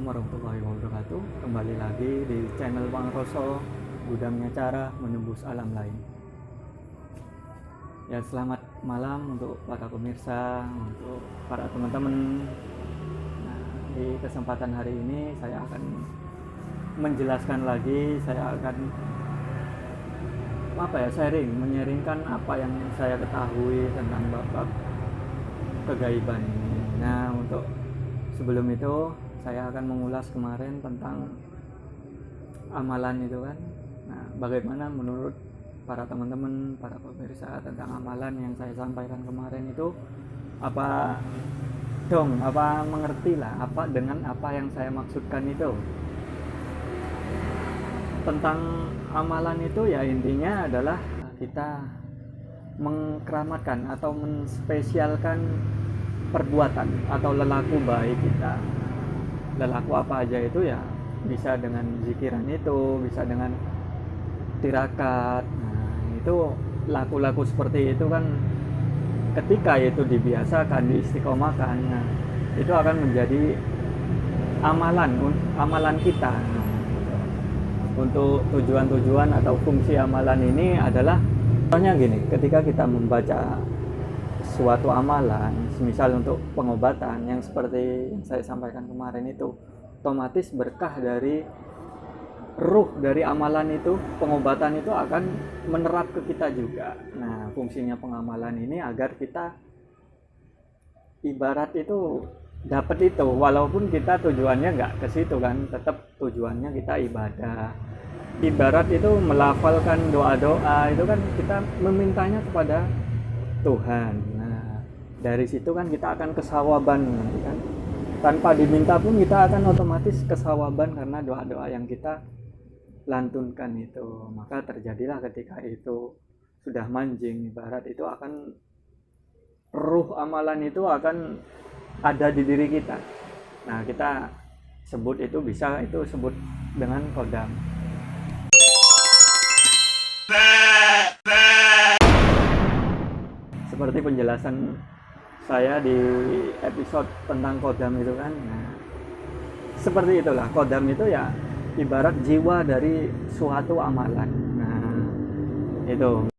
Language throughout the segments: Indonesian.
Assalamualaikum warahmatullahi wabarakatuh. Kembali lagi di channel Bang Roso, Gudangnya Cara Menembus Alam Lain. Ya, selamat malam untuk para pemirsa, untuk para teman-teman. Nah, di kesempatan hari ini saya akan menjelaskan lagi, saya akan menyaringkan apa yang saya ketahui tentang bab kegaiban ini. Nah, untuk sebelum itu saya akan mengulas kemarin tentang amalan itu kan. Nah, bagaimana menurut para teman-teman, para pemirsa tentang amalan yang saya sampaikan kemarin itu, apa mengerti lah apa dengan apa yang saya maksudkan itu. Tentang amalan itu ya intinya adalah kita mengkeramatkan atau menspesialkan perbuatan atau lelaku baik kita. Lelaku apa aja itu ya, bisa dengan zikiran itu, bisa dengan tirakat. Nah, itu laku-laku seperti itu kan, ketika itu dibiasakan, diistiqomahkan, nah, itu akan menjadi amalan kita. Nah, untuk tujuan-tujuan atau fungsi amalan ini adalah, contohnya gini, ketika kita membaca suatu amalan, semisal untuk pengobatan yang seperti yang saya sampaikan kemarin itu, otomatis berkah dari ruh dari amalan itu, pengobatan itu akan menerap ke kita juga. Nah, fungsinya pengamalan ini agar kita ibarat itu dapat itu, walaupun kita tujuannya nggak ke situ kan, tetap tujuannya kita ibadah. Ibarat itu melafalkan doa-doa itu kan, kita memintanya kepada Tuhan. Nah, dari situ kan kita akan kesawaban nanti kan. Tanpa diminta pun kita akan otomatis kesawaban karena doa-doa yang kita lantunkan itu. Maka terjadilah ketika itu sudah manjing, ibarat itu akan ruh amalan itu akan ada di diri kita. Nah, kita sebut itu, bisa itu sebut dengan kodam. Seperti penjelasan saya di episode tentang kodam itu kan. Nah, seperti itulah, kodam itu ya ibarat jiwa dari suatu amalan. Nah, itu.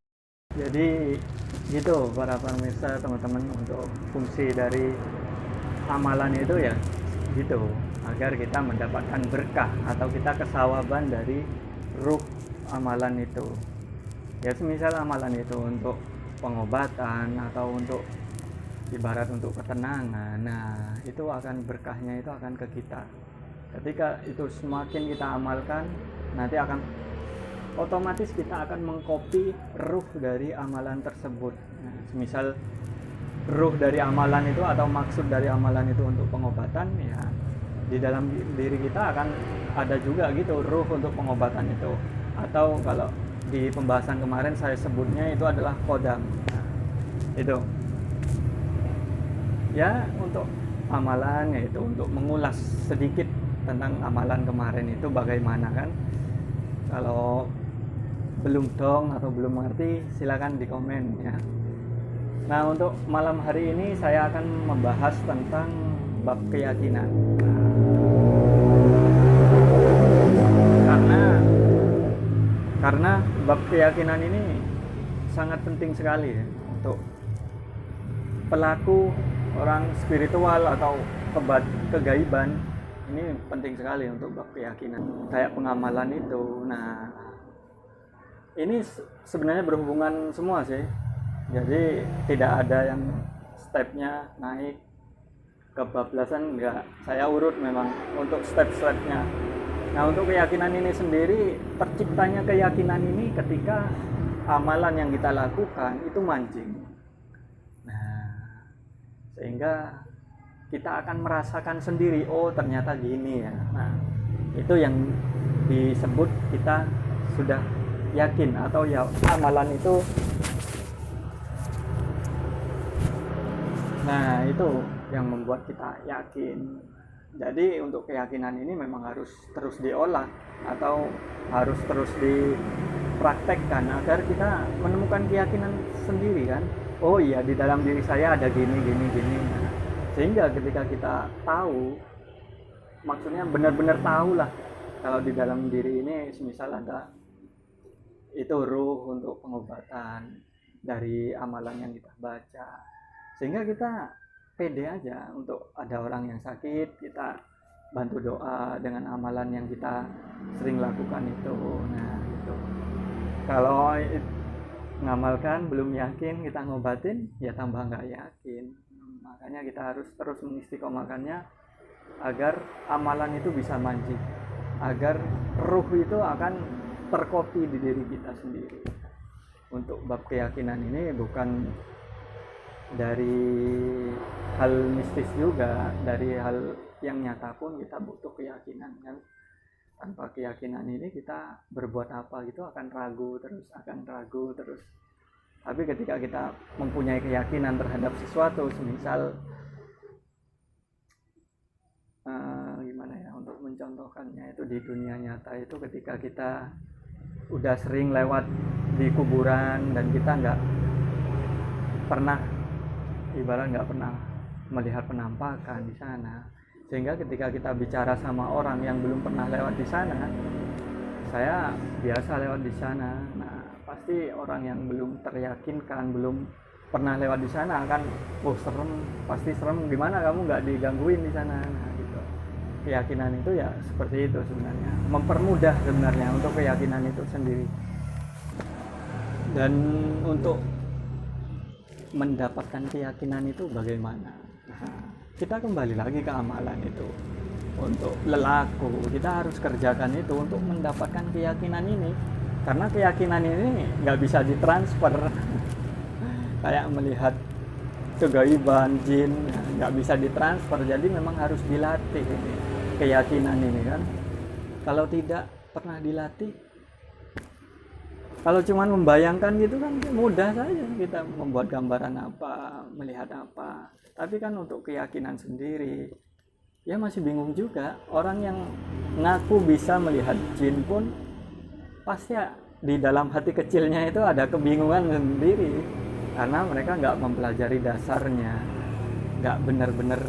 Jadi gitu para pemirsa, teman-teman, untuk fungsi dari amalan itu ya gitu, agar kita mendapatkan berkah atau kita kesawaban dari ruh amalan itu. Ya, semisal amalan itu untuk pengobatan atau untuk ibarat untuk ketenangan, nah itu akan berkahnya itu akan ke kita. Ketika itu semakin kita amalkan, nanti akan otomatis kita akan mengcopy ruh dari amalan tersebut. Nah, misal ruh dari amalan itu atau maksud dari amalan itu untuk pengobatan, ya di dalam diri kita akan ada juga gitu ruh untuk pengobatan itu. Atau kalau di pembahasan kemarin saya sebutnya itu adalah kodam. Nah, itu ya untuk amalan, yaitu untuk mengulas sedikit tentang amalan kemarin itu bagaimana kan. Kalau belum dong atau belum mengerti, silakan di komen ya. Nah, untuk malam hari ini saya akan membahas tentang bab keyakinan. Karena bab keyakinan ini sangat penting sekali ya, untuk pelaku orang spiritual atau kegaiban. Ini penting sekali untuk bab keyakinan, kayak pengamalan itu. Nah, ini sebenarnya berhubungan semua sih. Jadi tidak ada yang stepnya naik kebablasan, enggak. Saya urut memang untuk step-stepnya. Nah, untuk keyakinan ini sendiri, terciptanya keyakinan ini ketika amalan yang kita lakukan itu manjing. Nah, sehingga kita akan merasakan sendiri, oh ternyata gini ya. Nah, itu yang disebut kita sudah yakin, atau ya amalan itu. Nah, itu yang membuat kita yakin. Jadi untuk keyakinan ini memang harus terus diolah atau harus terus dipraktekkan agar kita menemukan keyakinan sendiri kan. Oh iya, di dalam diri saya ada gini. Nah, sehingga ketika kita tahu maksudnya benar-benar tahu lah kalau di dalam diri ini semisal ada itu ruh untuk pengobatan dari amalan yang kita baca, sehingga kita pede aja untuk ada orang yang sakit kita bantu doa dengan amalan yang kita sering lakukan itu. Nah gitu. Kalau ngamalkan belum yakin kita ngobatin ya tambah nggak yakin. Makanya kita harus terus mengistiqomahkannya agar amalan itu bisa manjing, agar ruh itu akan terkopi di diri kita sendiri. Untuk bab keyakinan ini bukan dari hal mistis juga, dari hal yang nyata pun kita butuh keyakinan kan. Tanpa keyakinan ini kita berbuat apa gitu akan ragu terus. Tapi ketika kita mempunyai keyakinan terhadap sesuatu, semisal gimana ya untuk mencontohkannya itu di dunia nyata itu, ketika kita udah sering lewat di kuburan dan kita nggak pernah melihat penampakan di sana, sehingga ketika kita bicara sama orang yang belum pernah lewat di sana, saya biasa lewat di sana, nah pasti orang yang belum teryakinkan, belum pernah lewat di sana akan pasti serem, gimana kamu nggak digangguin di sana. Nah gitu. Keyakinan itu ya seperti itu sebenarnya, mempermudah sebenarnya untuk keyakinan itu sendiri. Dan untuk mendapatkan keyakinan itu bagaimana? Nah, kita kembali lagi ke amalan itu. Untuk lelaku kita harus kerjakan itu untuk mendapatkan keyakinan ini, karena keyakinan ini nggak bisa ditransfer kayak melihat kegaiban, jin, nggak bisa ditransfer. Jadi memang harus dilatih ini, keyakinan ini kan. Kalau tidak pernah dilatih, kalau cuma membayangkan gitu kan mudah saja kita membuat gambaran apa, melihat apa. Tapi kan untuk keyakinan sendiri, ya masih bingung juga. Orang yang ngaku bisa melihat jin pun pasti di dalam hati kecilnya itu ada kebingungan sendiri, karena mereka nggak mempelajari dasarnya, nggak benar-benar.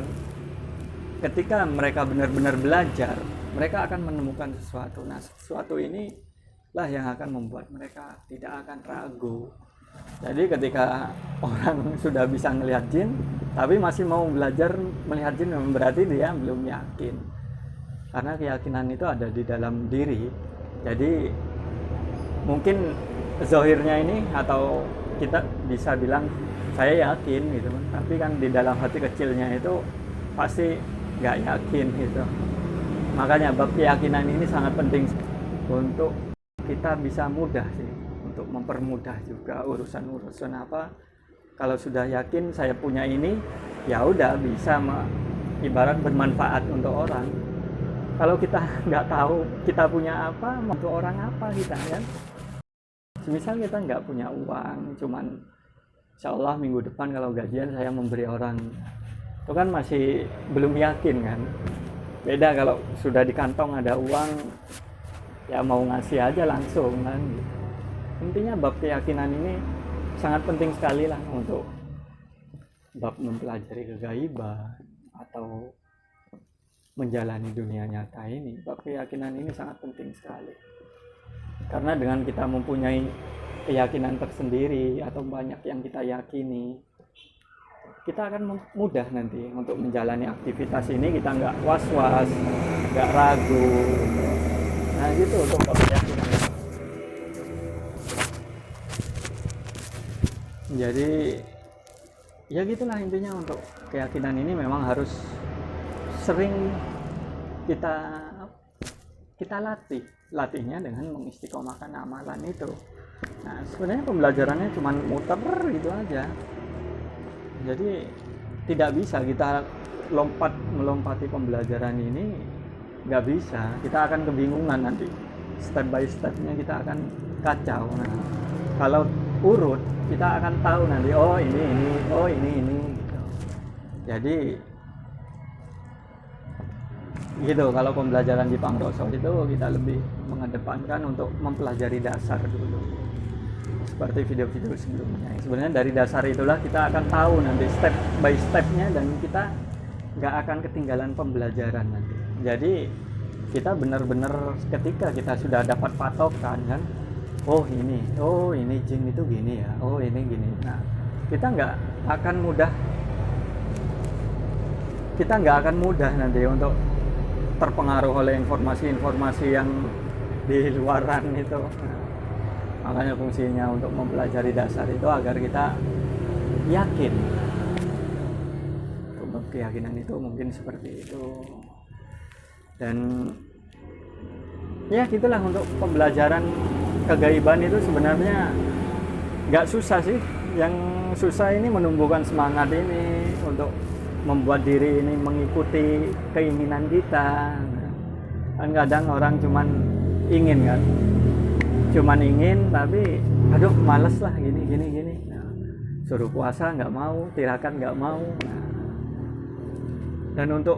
Ketika mereka benar-benar belajar, mereka akan menemukan sesuatu. Nah sesuatu ini lah yang akan membuat mereka tidak akan ragu. Jadi ketika orang sudah bisa melihat jin tapi masih mau belajar melihat jin, berarti dia belum yakin, karena keyakinan itu ada di dalam diri. Jadi mungkin zahirnya ini atau kita bisa bilang saya yakin gitu, tapi kan di dalam hati kecilnya itu pasti nggak yakin gitu. Makanya bab keyakinan ini sangat penting untuk kita bisa mudah sih, untuk mempermudah juga urusan-urusan apa. Kalau sudah yakin saya punya ini, ya udah bisa ibarat bermanfaat untuk orang. Kalau kita nggak tahu kita punya apa, untuk orang apa kita kan. Misal kita nggak punya uang, cuman insya Allah minggu depan kalau gajian saya memberi orang, itu kan masih belum yakin kan. Beda kalau sudah di kantong ada uang, ya mau ngasih aja langsung kan gitu. Intinya bab keyakinan ini sangat penting sekali lah untuk bab mempelajari kegaiban atau menjalani dunia nyata ini. Bab keyakinan ini sangat penting sekali, karena dengan kita mempunyai keyakinan tersendiri atau banyak yang kita yakini, kita akan mudah nanti untuk menjalani aktivitas ini. Kita nggak was-was, nggak ragu. Nah gitu untuk keyakinan. Jadi ya gitulah intinya, untuk keyakinan ini memang harus sering kita latihnya dengan mengistiqomahkan amalan itu. Nah sebenarnya pembelajarannya cuma muter gitu aja. Jadi tidak bisa kita melompati pembelajaran ini, nggak bisa, kita akan kebingungan nanti, step by stepnya kita akan kacau. Nah kalau urut kita akan tahu nanti, oh ini gitu. Jadi gitu, kalau pembelajaran di Pangroso itu kita lebih mengedepankan untuk mempelajari dasar dulu, seperti video-video sebelumnya. Sebenarnya dari dasar itulah kita akan tahu nanti step by stepnya, dan kita nggak akan ketinggalan pembelajaran nanti. Jadi kita benar-benar ketika kita sudah dapat patokan kan, oh ini jin itu gini ya, oh ini gini. Nah, kita nggak akan mudah nanti untuk terpengaruh oleh informasi-informasi yang di luaran itu. Nah, makanya fungsinya untuk mempelajari dasar itu agar kita yakin. Untuk keyakinan itu mungkin seperti itu. Dan ya gitulah, untuk pembelajaran kegaiban itu sebenarnya nggak susah sih. Yang susah ini menumbuhkan semangat ini untuk membuat diri ini mengikuti keinginan kita. Kan kadang orang cuman ingin tapi aduh males lah gini. Nah, suruh puasa nggak mau, tirakat nggak mau. Nah, dan untuk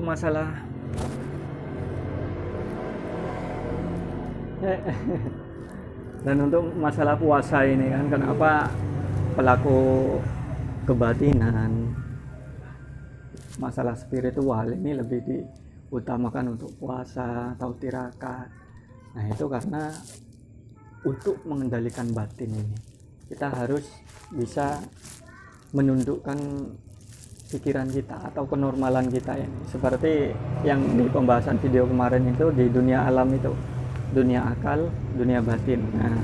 masalah puasa ini kan, kenapa pelaku kebatinan, masalah spiritual ini lebih diutamakan untuk puasa atau tirakat. Nah, itu karena untuk mengendalikan batin ini kita harus bisa menundukkan pikiran kita atau kenormalan kita ini, seperti yang di pembahasan video kemarin itu, di dunia alam itu, dunia akal, dunia batin. Nah,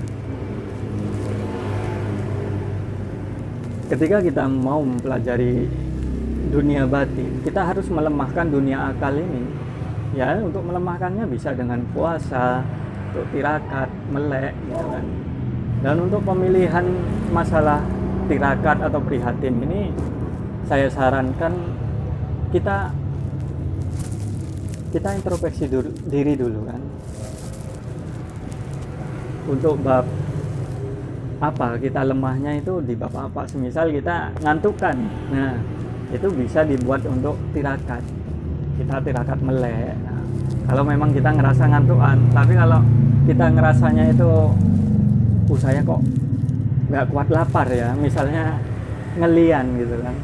ketika kita mau mempelajari dunia batin, kita harus melemahkan dunia akal ini. Ya, untuk melemahkannya bisa dengan puasa, untuk tirakat, melek gitu kan. Dan untuk pemilihan masalah tirakat atau prihatin ini, saya sarankan kita introspeksi diri dulu kan. Untuk bab apa kita lemahnya itu, di bab apa, semisal kita ngantukan, nah itu bisa dibuat untuk tirakat, kita tirakat melek. Nah, kalau memang kita ngerasa ngantukan, tapi kalau kita ngerasanya itu saya kok nggak kuat lapar ya, misalnya ngelian gitu kan,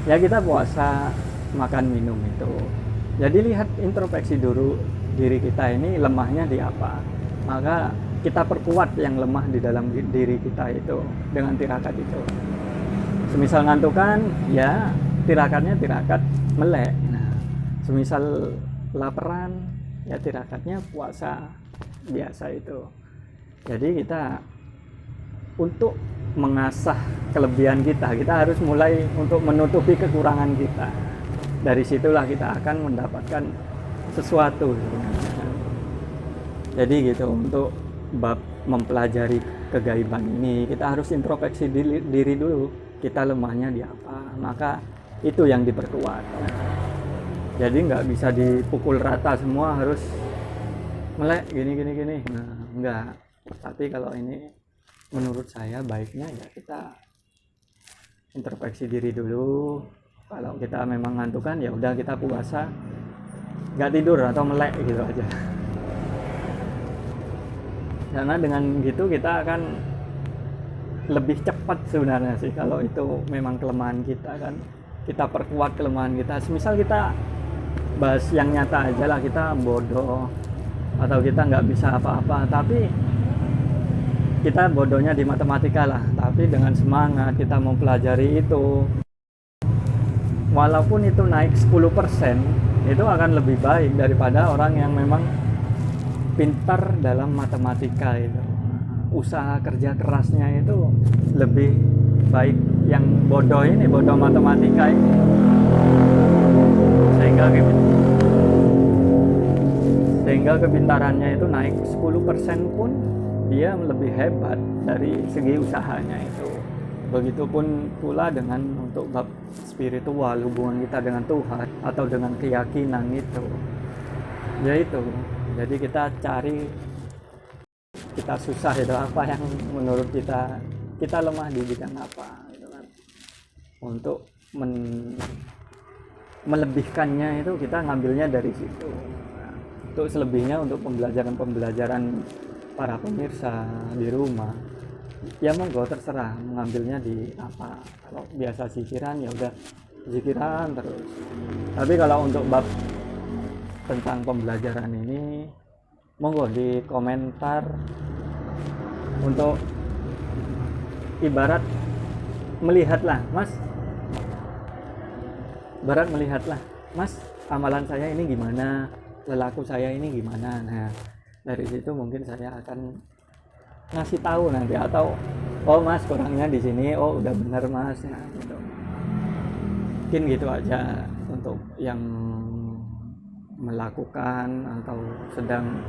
ya kita puasa, makan minum itu. Jadi lihat, introspeksi dulu diri kita ini lemahnya di apa, maka kita perkuat yang lemah di dalam diri kita itu dengan tirakat itu. Semisal ngantukan, ya tirakatnya tirakat melek. Nah, semisal laparan, ya tirakatnya puasa biasa itu. Jadi kita untuk mengasah kelebihan kita harus mulai untuk menutupi kekurangan kita. Dari situlah kita akan mendapatkan sesuatu. Jadi gitu, untuk bab mempelajari kegaiban ini kita harus introspeksi diri dulu, kita lemahnya di apa, maka itu yang diperkuat. Jadi nggak bisa dipukul rata semua harus melek gini. Nah, enggak. Tapi kalau ini menurut saya baiknya ya kita introspeksi diri dulu. Kalau kita memang ngantukan, ya udah kita puasa, nggak tidur atau melek gitu aja. Karena dengan gitu kita akan lebih cepat sebenarnya sih, kalau itu memang kelemahan kita kan, kita perkuat kelemahan kita. Semisal kita bahas yang nyata aja lah, kita bodoh atau kita nggak bisa apa-apa, tapi kita bodohnya di matematika lah, tapi dengan semangat kita mempelajari itu, walaupun itu naik 10%, itu akan lebih baik daripada orang yang memang pintar dalam matematika itu. Usaha kerja kerasnya itu lebih baik yang bodoh ini, bodoh matematika ini. Sehingga kepintarannya itu naik 10% pun dia lebih hebat dari segi usahanya itu. Begitupun pula dengan untuk bab spiritual, hubungan kita dengan Tuhan atau dengan keyakinan itu. Yaitu, jadi kita cari, kita susah itu apa yang menurut kita lemah di bidang apa gitu kan. Untuk melebihkannya itu kita ngambilnya dari situ. Nah, untuk selebihnya, untuk pembelajaran para pemirsa di rumah, ya monggo terserah mengambilnya di apa. Kalau biasa zikiran, ya udah zikiran terus. Tapi kalau untuk bab tentang pembelajaran ini, monggo di komentar untuk ibarat melihatlah Mas, Mas, amalan saya ini gimana, lelaku saya ini gimana. Nah, dari situ mungkin saya akan ngasih tahu nanti, atau oh Mas kurangnya di sini, oh udah benar Mas. Nah, gitu. Mungkin gitu aja untuk yang melakukan atau sedang,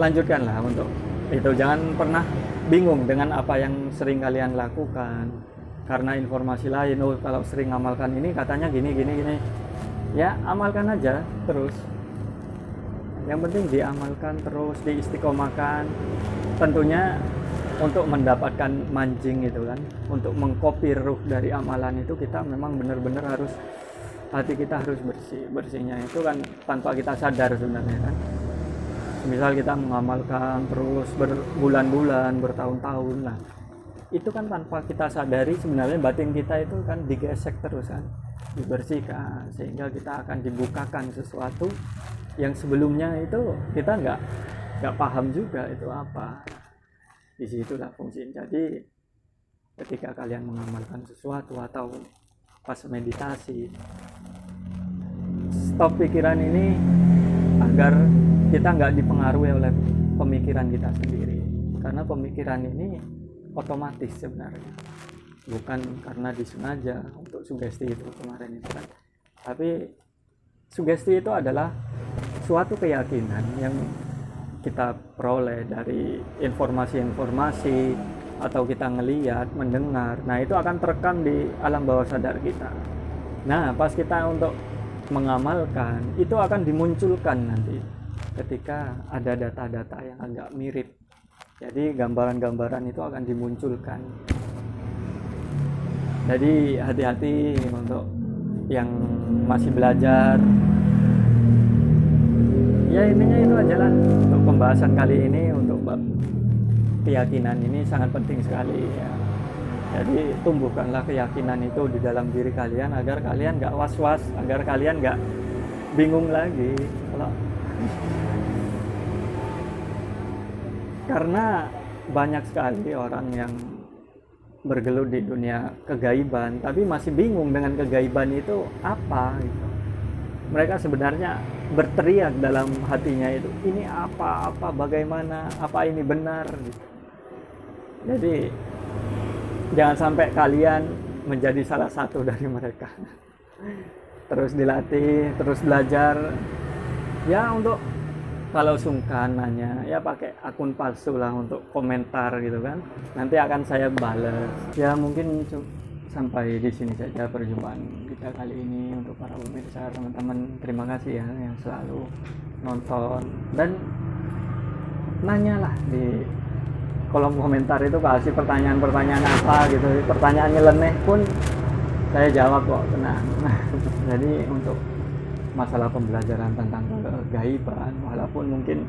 lanjutkanlah untuk itu. Jangan pernah bingung dengan apa yang sering kalian lakukan karena informasi lain. Oh kalau sering amalkan ini katanya gini, ya amalkan aja terus. Yang penting diamalkan terus, diistiqomahkan. Tentunya untuk mendapatkan mancing itu kan, untuk mengkopi ruh dari amalan itu, kita memang benar-benar harus, hati kita harus bersihnya itu kan tanpa kita sadar sebenarnya kan. Misal kita mengamalkan terus berbulan-bulan, bertahun-tahun lah, itu kan tanpa kita sadari sebenarnya batin kita itu kan digesek terus kan, dibersihkan, sehingga kita akan dibukakan sesuatu yang sebelumnya itu kita nggak paham juga itu apa. Disitulah fungsi. Jadi ketika kalian mengamalkan sesuatu atau pas meditasi, stop pikiran ini agar kita nggak dipengaruhi oleh pemikiran kita sendiri, karena pemikiran ini otomatis sebenarnya, bukan karena disengaja untuk sugesti itu kemarin itu kan. Tapi sugesti itu adalah suatu keyakinan yang kita peroleh dari informasi-informasi, atau kita ngelihat, mendengar. Nah itu akan terekam di alam bawah sadar kita. Nah pas kita untuk mengamalkan, itu akan dimunculkan nanti ketika ada data-data yang agak mirip. Jadi gambaran-gambaran itu akan dimunculkan. Jadi hati-hati untuk yang masih belajar. Ya intinya itu aja lah untuk pembahasan kali ini. Untuk bab keyakinan ini sangat penting sekali ya. Jadi tumbuhkanlah keyakinan itu di dalam diri kalian, agar kalian gak was-was, agar kalian gak bingung lagi. Karena banyak sekali orang yang bergelut di dunia kegaiban, tapi masih bingung dengan kegaiban itu apa gitu. Mereka sebenarnya berteriak dalam hatinya itu, ini apa, bagaimana, apa ini benar gitu. Jadi jangan sampai kalian menjadi salah satu dari mereka. Terus dilatih, terus belajar. Ya untuk kalau sungkan nanya, ya pakai akun palsu lah untuk komentar gitu kan. Nanti akan saya balas. Ya mungkin sampai di sini saja perjumpaan kita kali ini. Untuk para pemirsa, teman-teman, terima kasih ya yang selalu nonton, dan nanyalah di kolom komentar itu, kasih pertanyaan-pertanyaan apa gitu. Pertanyaan nyeleneh pun saya jawab kok, tenang. Jadi untuk masalah pembelajaran tentang kegaiban, walaupun mungkin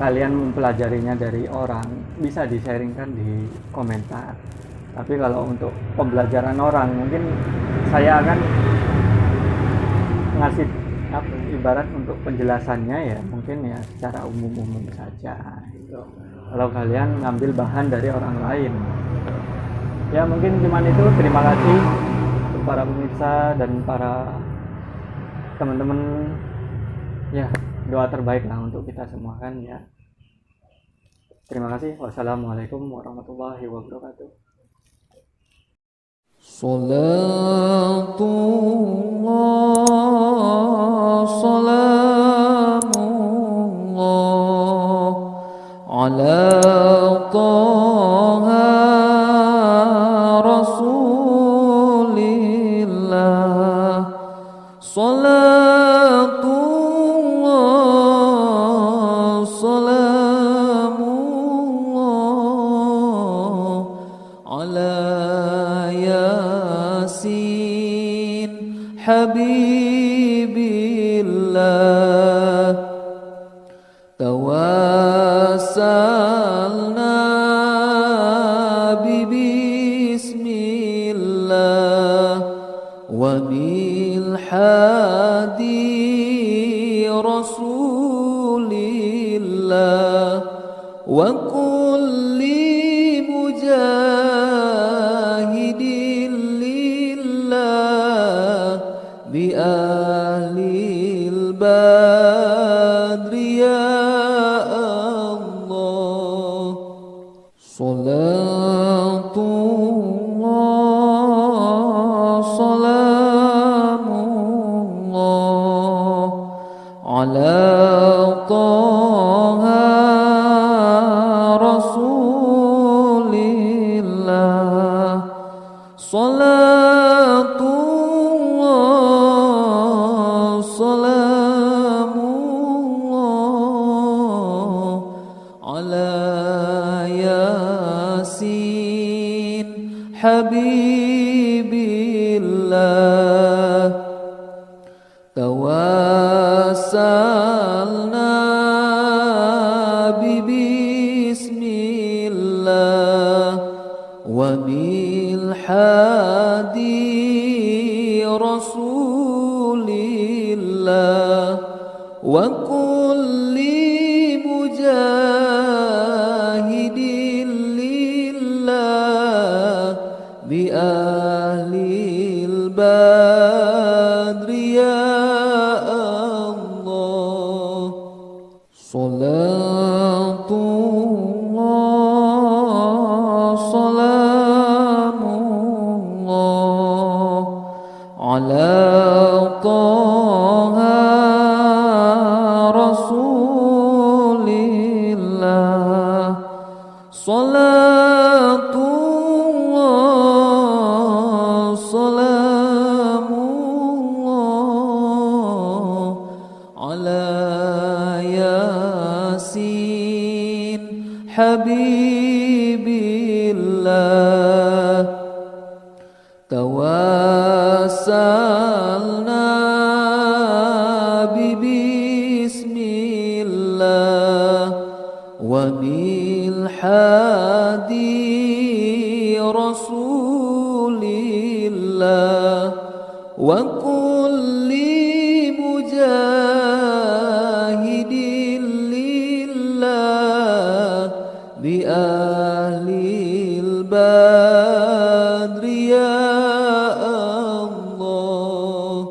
kalian mempelajarinya dari orang, bisa di-sharingkan di komentar. Tapi kalau untuk pembelajaran orang, mungkin saya akan ngasih ibarat untuk penjelasannya ya mungkin ya secara umum-umum saja gitu. Kalau kalian ngambil bahan dari orang lain, ya mungkin cuman itu. Terima kasih untuk para pemirsa dan para teman-teman. Ya doa terbaik lah untuk kita semua kan ya. Terima kasih. Wassalamualaikum warahmatullahi wabarakatuh. Salatullah, salamullah ala Taha Rasulillah. Salatullah, salamullah ala Yasin Habibillah. Tawassalna bismillah wa bil وكل مجاهد لله بأهل البدر يا الله صلاة الله سلام الله على طه رسول الله صلاة الله سلام الله على ياسين حبيب الله توسلنا ببسم الله وبالحادي رسول الله وكل مجاهد لله بأهل البدر يا الله صلاة الله سلام الله على طه رسول الله صلاة الله سلام الله على ياسين حبيب الله توسلنا ببسم الله وبالحادي رسول الله وكل مجاهد لله بأهل البدر يا الله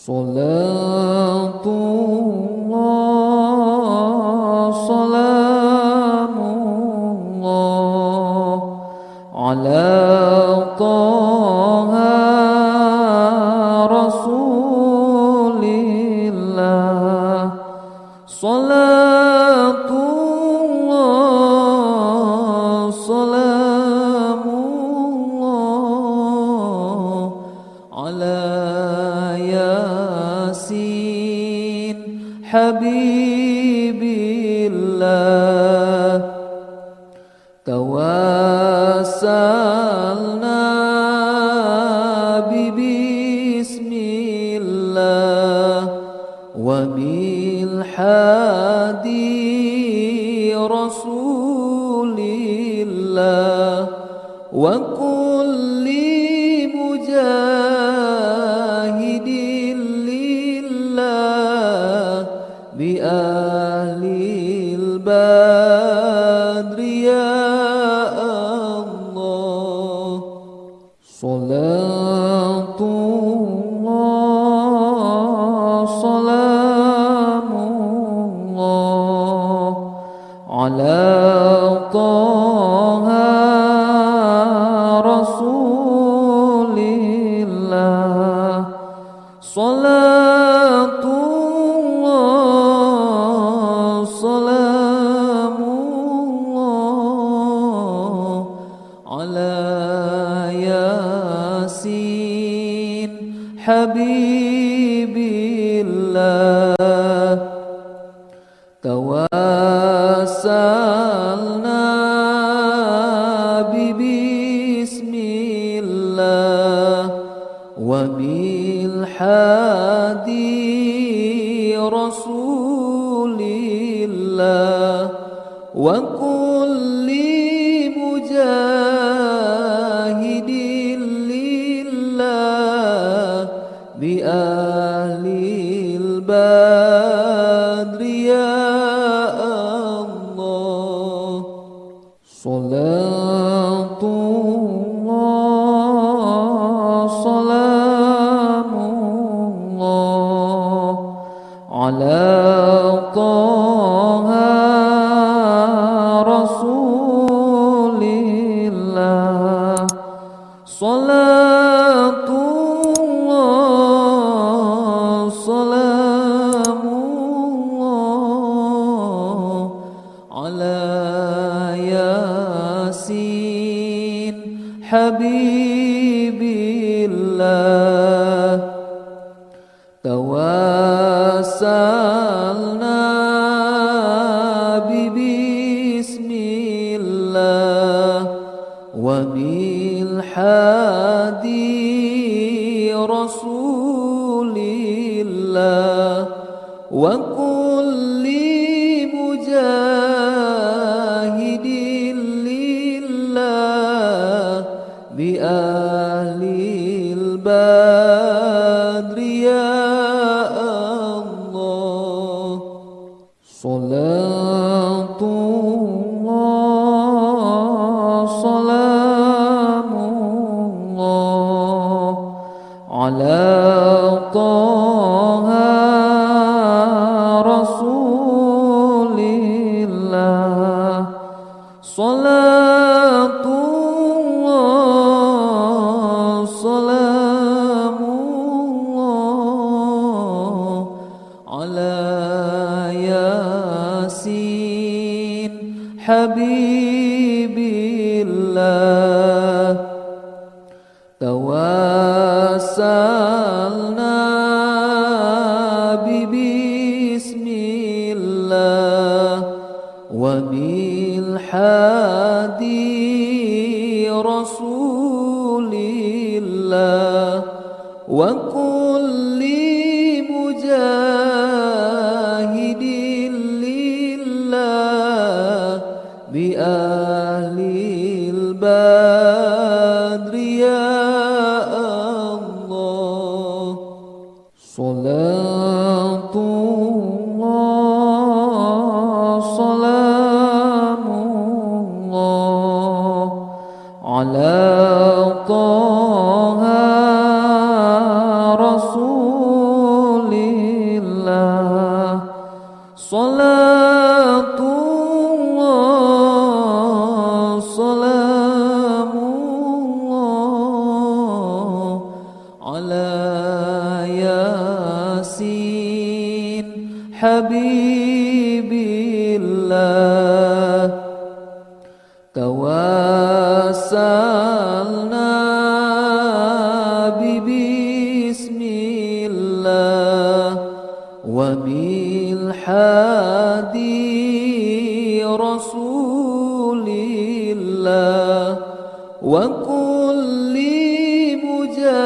صلاة الله سلام الله على طه رسول الله صلاة الله سلام الله على ياسين حبيب الله توسلنا ببسم الله وبالحادي رسول الله وكل مجاهد لله بأهل البدر يا الله صلاة الله سلام الله على طه رسول الله صلاة الله سلام الله على ياسين حبيب الله توسلنا ببسم الله وبالحادي رسول الله وكل مجاهد لله بأهل Salatullah, salamullah ala Taha Rasulillah. Salatullah, salamullah ala Yasin Habibillah. Tawassalna bismillah wa bil hadi Rasulillah wa kulli mujahidin lillah bi ahlil badri ya Allah. Salatullah, salamullah ala Taha Rasulillah. Salatullah, salamullah ala Yasin Habibillah. Tawassalna bismillah wa bil hadi Rasulillah wa kulli mujahidin lillah bi ahlil badri ya Allah. Salatullah, salamullah ala Taha Rasulillah. Salatullah, salamullah ala Yasin Habibillah. Tawassalna bismillah wa bil hadi Rasulillah wa kulli mujahidin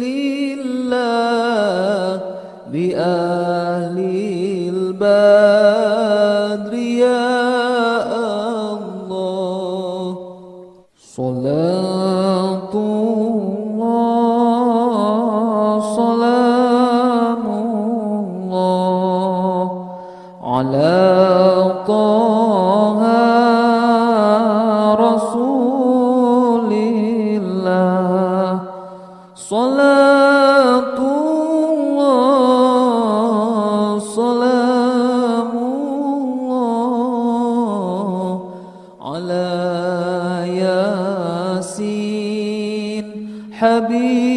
lillah bi ahlil badri ya Allah. Salatullah, salamullah ala Taha Rasulillah. Salatullah, salamullah ala Yasin Habib